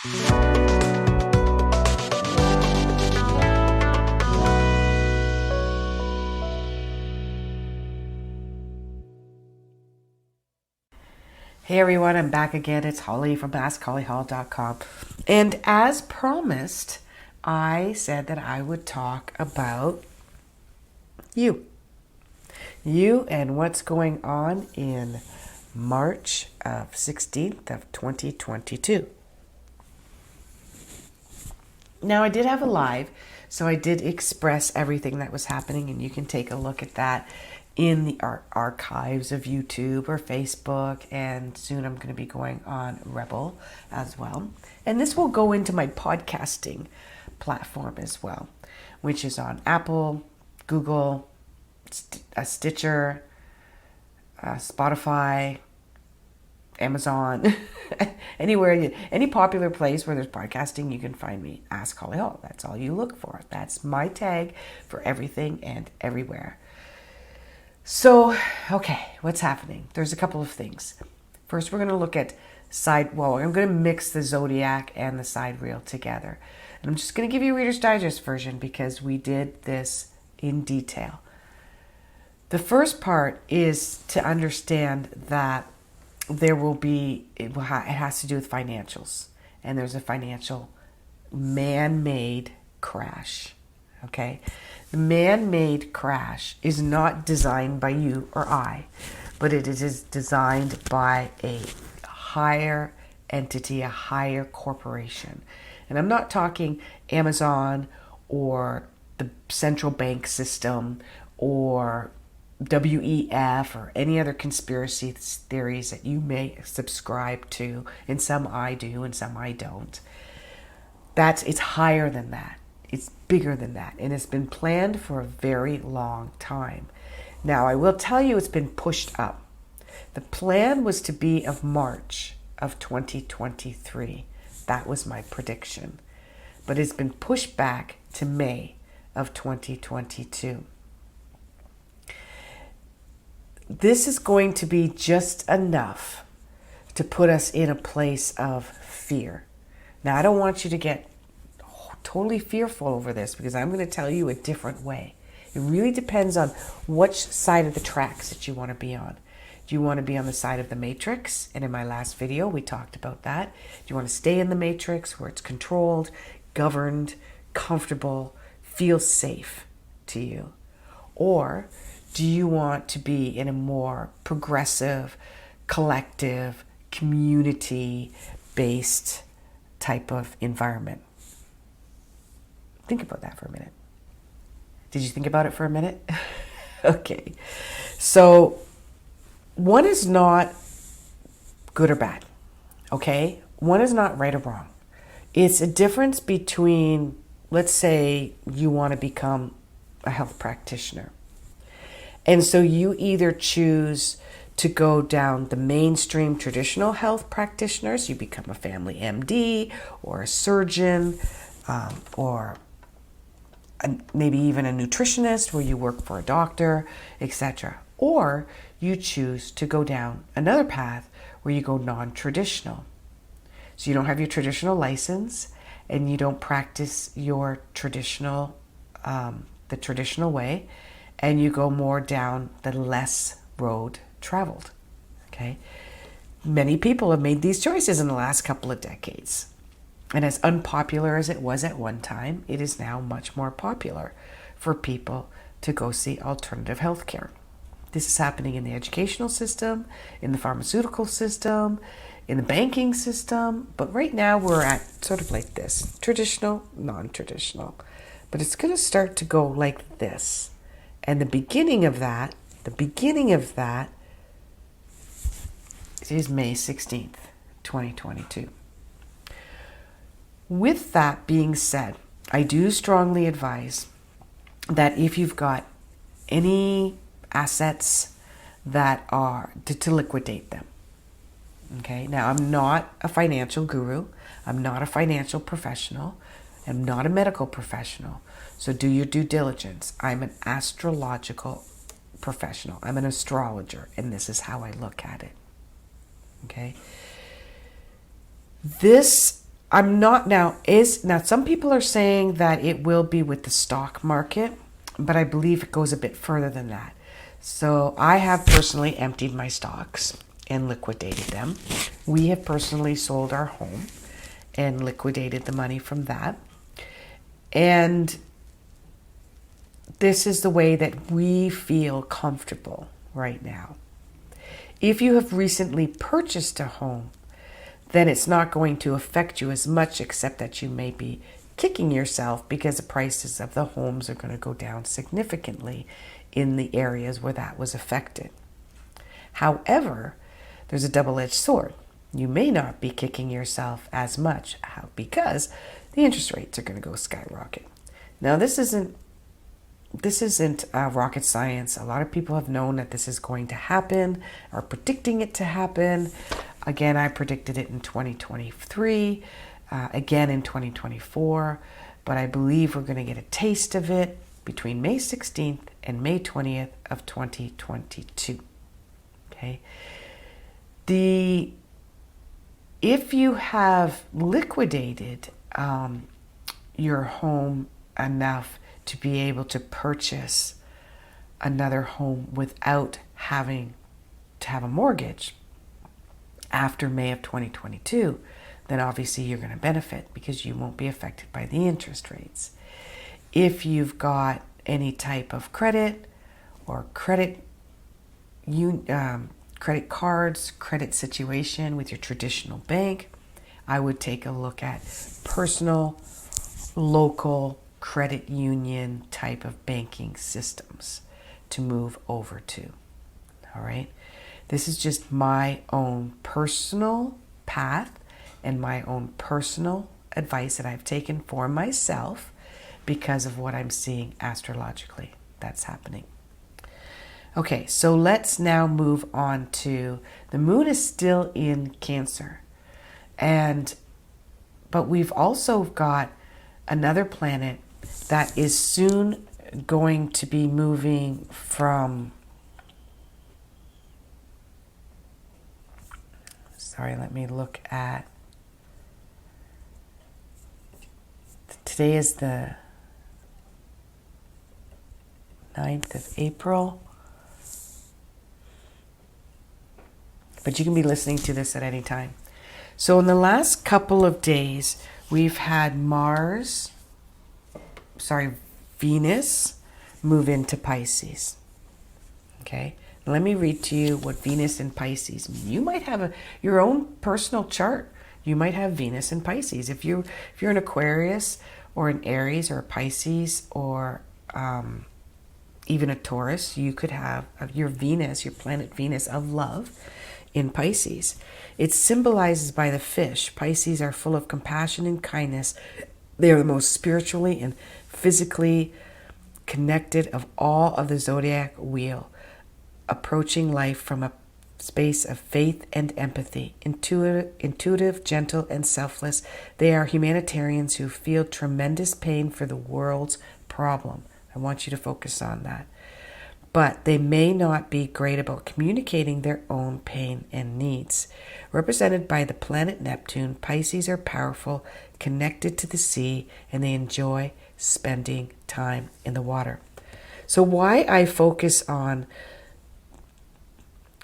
Hey everyone, I'm back again. It's Holly from AskHollyHall.com. And as promised, I said that I would talk about you. You and what's going on in March of 16th of 2022. Now, I did have a live, so I did express everything that was happening, and you can take a look at that in the archives of YouTube or Facebook, and soon I'm going to be going on Rebel as well. And this will go into my podcasting platform as well, which is on Apple, Google, Stitcher, Spotify, Amazon, anywhere, any popular place where there's podcasting, you can find me. Ask Holly Hall. That's all you look for. That's my tag for everything and everywhere. So, okay, what's happening? There's a couple of things. First, we're going to look at I'm going to mix the Zodiac and the sidereal together. And I'm just going to give you a Reader's Digest version because we did this in detail. The first part is to understand that it has to do with financials. And there's a financial man-made crash. Okay? The man-made crash is not designed by you or I, but it is designed by a higher entity, a higher corporation. And I'm not talking Amazon or the central bank system or WEF or any other conspiracy theories that you may subscribe to, and some I do and some I don't. It's higher than that. It's bigger than that, and it's been planned for a very long time. Now, I will tell you it's been pushed up. The plan was to be of March of 2023. That was my prediction. But it's been pushed back to May of 2022. This is going to be just enough to put us in a place of fear. Now, I don't want you to get totally fearful over this because I'm going to tell you a different way. It really depends on which side of the tracks that you want to be on. Do you want to be on the side of the matrix? And in my last video, we talked about that. Do you want to stay in the matrix where it's controlled, governed, comfortable, feels safe to you? Or do you want to be in a more progressive, collective, community-based type of environment? Think about that for a minute. Did you think about it for a minute? Okay. So one is not good or bad. Okay? One is not right or wrong. It's a difference between, let's say you want to become a health practitioner. And so you either choose to go down the mainstream traditional health practitioners, you become a family MD or a surgeon, or maybe even a nutritionist where you work for a doctor, etc. Or you choose to go down another path where you go non-traditional. So you don't have your traditional license and you don't practice your traditional, the traditional way, and you go more down the less road traveled. Okay? Many people have made these choices in the last couple of decades. And as unpopular as it was at one time, it is now much more popular for people to go see alternative healthcare. This is happening in the educational system, in the pharmaceutical system, in the banking system. But right now we're at sort of like this, traditional, non-traditional. But it's going to start to go like this. And the beginning of that is May 16th, 2022. With that being said, I do strongly advise that if you've got any assets that are to liquidate them. Okay, now I'm not a financial guru. I'm not a financial professional. I'm not a medical professional. So do your due diligence. I'm an astrological professional. I'm an astrologer, and this is how I look at it. Okay? This I'm not now some people are saying that it will be with the stock market, but I believe it goes a bit further than that. So I have personally emptied my stocks and liquidated them. We have personally sold our home and liquidated the money from that. And this is the way that we feel comfortable right now. If you have recently purchased a home, then it's not going to affect you as much, except that you may be kicking yourself because the prices of the homes are going to go down significantly in the areas where that was affected. However, there's a double-edged sword. You may not be kicking yourself as much because the interest rates are going to go skyrocket. Now, this isn't rocket science. A lot of people have known that this is going to happen, are predicting it to happen. Again, I predicted it in 2023, again in 2024, but I believe we're going to get a taste of it between May 16th and May 20th of 2022. Okay. If you have liquidated your home enough to be able to purchase another home without having to have a mortgage after May of 2022, then obviously you're going to benefit because you won't be affected by the interest rates. If you've got any type of credit or credit cards, credit situation with your traditional bank, I would take a look at personal, local credit union type of banking systems to move over to. All right. This is just my own personal path and my own personal advice that I've taken for myself because of what I'm seeing astrologically that's happening. Okay, so let's now move on to the moon is still in Cancer. But we've also got another planet that is soon going to be moving from let me look at, today is the 9th of April, but you can be listening to this at any time. So in the last couple of days, we've had Venus move into Pisces. Okay. Let me read to you what Venus in Pisces means. You might have your own personal chart. You might have Venus in Pisces. If you're an Aquarius or an Aries or a Pisces or even a Taurus, you could have your Venus, your planet Venus of love in Pisces. It's symbolized by the fish. Pisces are full of compassion and kindness. They are the most spiritually and physically connected of all of the zodiac wheel, approaching life from a space of faith and empathy. Intuitive, gentle, and selfless, they are humanitarians who feel tremendous pain for the world's problem. I want you to focus on that. But they may not be great about communicating their own pain and needs. Represented by the planet Neptune, Pisces are powerful, connected to the sea, and they enjoy spending time in the water. So why I focus on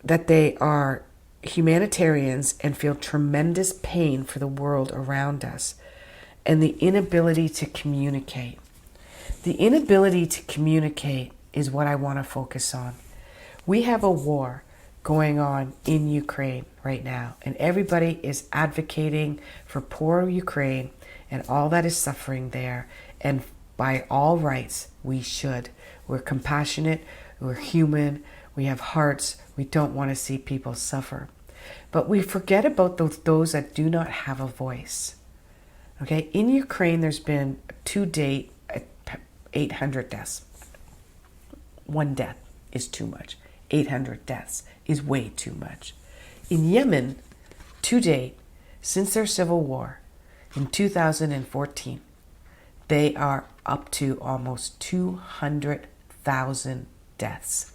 that they are humanitarians and feel tremendous pain for the world around us, and the inability to communicate. The inability to communicate is what I want to focus on. We have a war going on in Ukraine right now, and everybody is advocating for poor Ukraine and all that is suffering there, and by all rights, we should. We're compassionate, we're human, we have hearts, we don't want to see people suffer. But we forget about those that do not have a voice. Okay, in Ukraine, there's been to date 800 deaths. One death is too much. 800 deaths is way too much. In Yemen, to date, since their civil war in 2014, they are up to almost 200,000 deaths.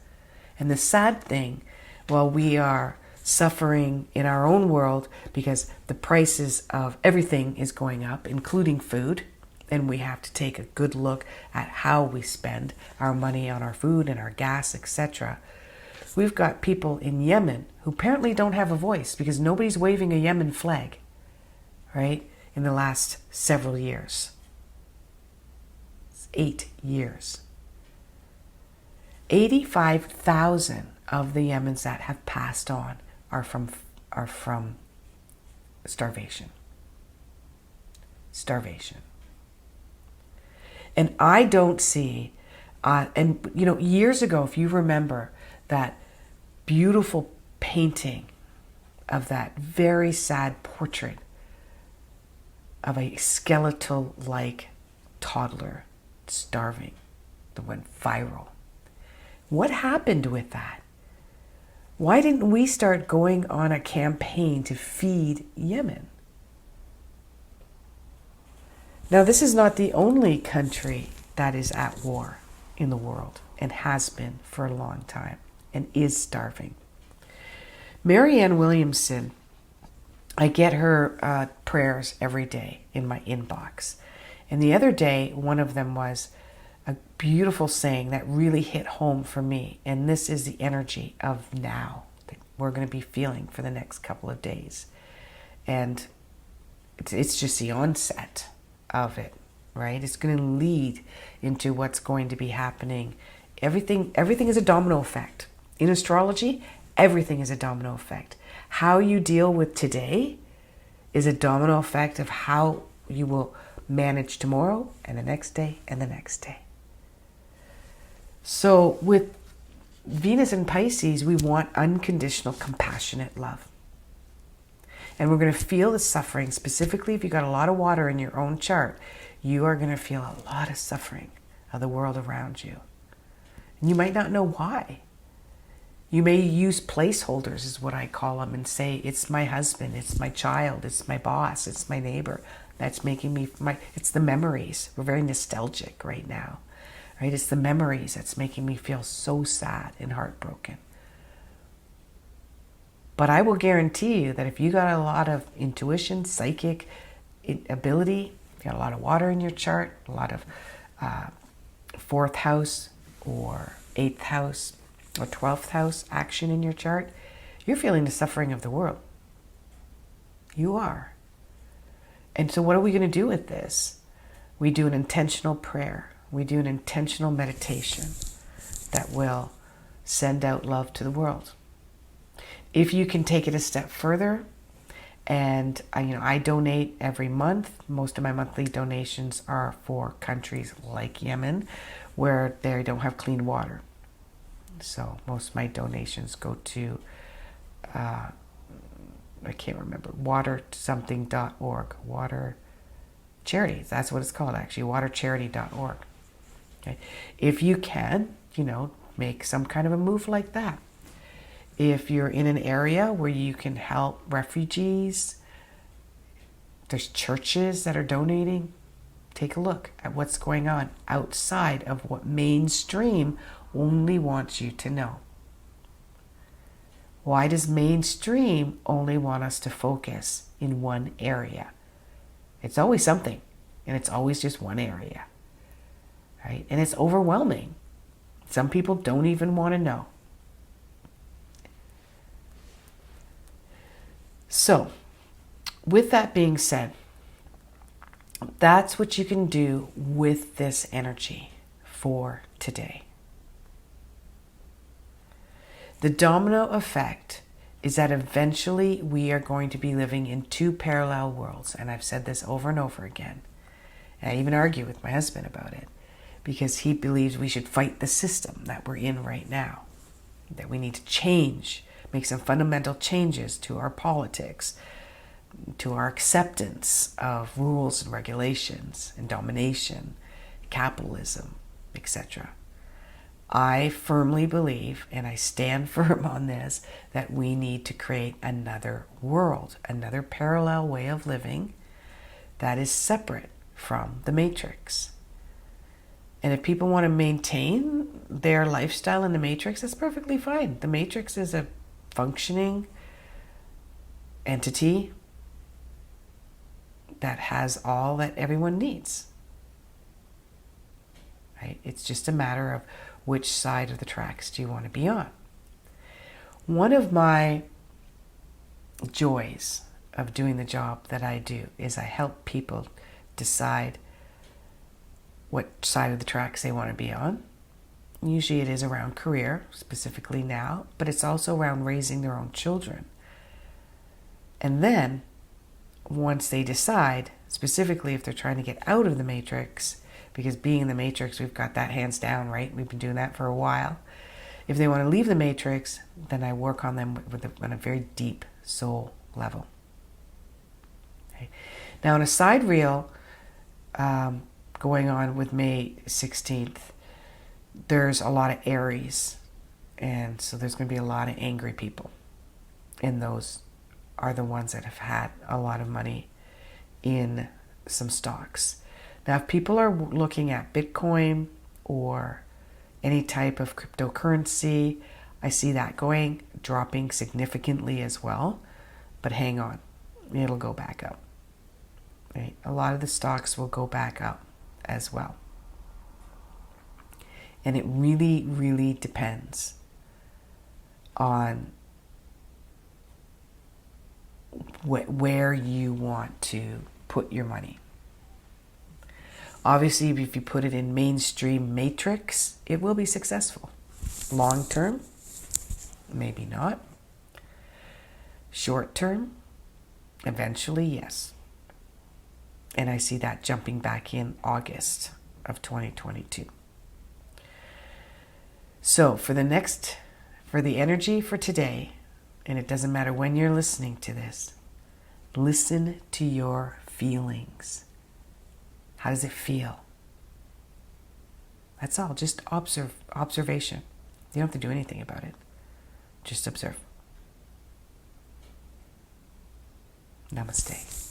And the sad thing, while we are suffering in our own world because the prices of everything is going up, including food. And we have to take a good look at how we spend our money on our food and our gas, etc. We've got people in Yemen who apparently don't have a voice because nobody's waving a Yemen flag, right, in the last several years. It's 8 years. 85,000 of the Yemens that have passed on are from starvation. Starvation. And I don't see, and you know, years ago, if you remember that beautiful painting of that very sad portrait of a skeletal-like toddler starving that went viral. What happened with that? Why didn't we start going on a campaign to feed Yemen? Now, this is not the only country that is at war in the world and has been for a long time and is starving. Marianne Williamson, I get her prayers every day in my inbox. And the other day, one of them was a beautiful saying that really hit home for me. And this is the energy of now that we're going to be feeling for the next couple of days. And it's just the onset of it, right? It's going to lead into what's going to be happening. Everything is a domino effect. In astrology, everything is a domino effect. How you deal with today is a domino effect of how you will manage tomorrow and the next day and the next day. So with Venus in Pisces, we want unconditional, compassionate love. And we're going to feel the suffering. Specifically, if you've got a lot of water in your own chart, you are going to feel a lot of suffering of the world around you. And you might not know why. You may use placeholders, is what I call them, and say, it's my husband, it's my child, it's my boss, it's my neighbor. That's making me, it's the memories. We're very nostalgic right now. Right? It's the memories that's making me feel so sad and heartbroken. But I will guarantee you that if you got a lot of intuition, psychic ability, you got a lot of water in your chart, a lot of 4th house or 8th house or 12th house action in your chart, you're feeling the suffering of the world. You are. And so what are we going to do with this? We do an intentional prayer. We do an intentional meditation that will send out love to the world. If you can take it a step further, and I donate every month. Most of my monthly donations are for countries like Yemen, where they don't have clean water. So most of my donations go to, I can't remember, watersomething.org, water charity. That's what it's called, actually, watercharity.org. Okay. If you can, make some kind of a move like that. If you're in an area where you can help refugees, there's churches that are donating. Take a look at what's going on outside of what mainstream only wants you to know. Why does mainstream only want us to focus in one area? It's always something, and it's always just one area, right? And it's overwhelming. Some people don't even want to know. So, with that being said, that's what you can do with this energy for today. The domino effect is that eventually we are going to be living in two parallel worlds. And I've said this over and over again. And I even argue with my husband about it, because he believes we should fight the system that we're in right now, that we need to change, make some fundamental changes to our politics, to our acceptance of rules and regulations and domination, capitalism, etc. I firmly believe, and I stand firm on this, that we need to create another world, another parallel way of living that is separate from the matrix. And if people want to maintain their lifestyle in the matrix, that's perfectly fine. The matrix is a functioning entity that has all that everyone needs. Right? It's just a matter of which side of the tracks do you want to be on. One of my joys of doing the job that I do is I help people decide what side of the tracks they want to be on. Usually it is around career, specifically now, but it's also around raising their own children. And then, once they decide, specifically if they're trying to get out of the matrix, because being in the matrix, we've got that hands down, right? We've been doing that for a while. If they want to leave the matrix, then I work on them on a very deep soul level. Okay. Now, on a side reel going on with May 16th, there's a lot of Aries, and so there's going to be a lot of angry people, and those are the ones that have had a lot of money in some stocks. Now, if people are looking at Bitcoin or any type of cryptocurrency, I see that dropping significantly as well, but hang on, it'll go back up. Right? A lot of the stocks will go back up as well. And it really, really depends on where you want to put your money. Obviously, if you put it in mainstream matrix, it will be successful. Long term, maybe not. Short term, eventually, yes. And I see that jumping back in August of 2022. So for the energy for today, and it doesn't matter when you're listening to this, listen to your feelings. How does it feel? That's all. Just observation. You don't have to do anything about it. Just observe. Namaste.